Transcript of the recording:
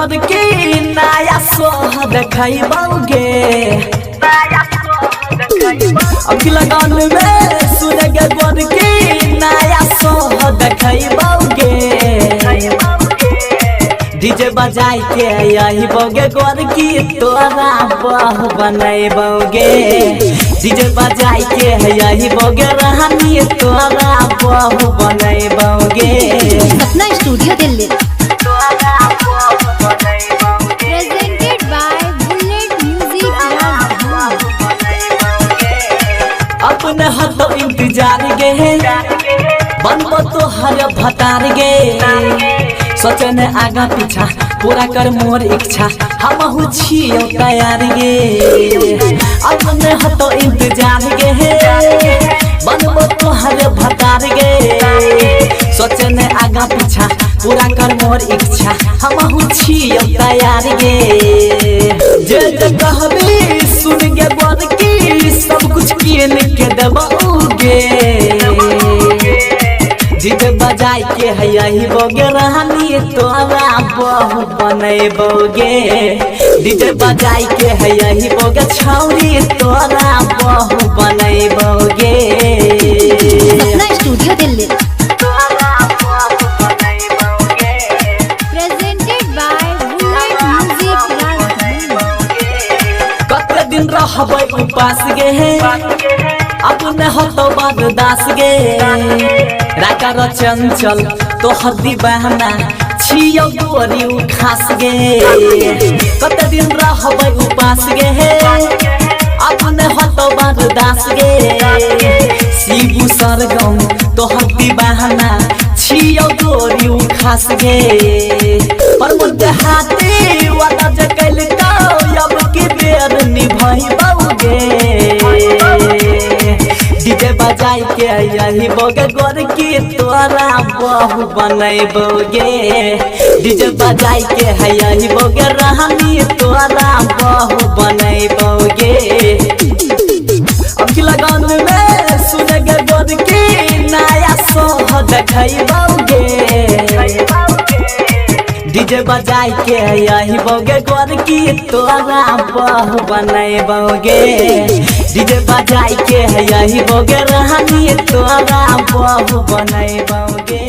गोद की नया सोह देखैबोगे अगला गान में सुनेंगे गोद की नया सोह देखैबोगे डीजे बजाई के यही बोगे गोद की तोरा बहू बनैबोगे डीजे बजाई के यही बोगे रहनी तोरा बहू बनैबोगे। Sapna studio Delhi presented by bullet music. अपने हाथों इंतजार गे बनबो तो हर भतार गे सोचने आगा पीछा पूरा कर मोर इच्छा हमहु छियो तैयार गे अपने हाथों इंतजार गे बनबो तो हर भतार गे सोचने आगा पीछा पूरा कर मोर इच्छा हमहु छियो तैयार गे जे कहबी सुन गे बोल की सब कुछ किन के देबोगे डीजे बजाई के यही बोगे रहनी तोरा बहू बनैबोगे डीजे बजाई के यही बोगे छौरी तोरा बहू बनैबोगे। Sapna studio Delhi presented by bullet music. कते दिन रहबै उपास गे अब न हो तो बर्दाश्त गे राकर चंचल तो हद्दी बहना छियो गोरी खास गे कते दिन रहबै उपास गे अब न हो तो बर्दाश्त गे शिबू सरगम तो हद्दी बहना छियो गोरी खास गे पर मुझे हाथी वाला जकल का अब की बेर निभाइबोगे डीजे बजाई के यही बोगे गोर की तोरा बहू बनैबोगे डीजे बजाई के यही बोगे रहनी तोरा बहू बनैबोगे अगला गान में सुनेंगे गोर की नया सोह देखैबोगे डीजे बजाई के यही बोगे गोर की तोरा बहू बनैबोगे डीजे बजाई के यही बोगे रहनी तोरा बहू बनैबोगे।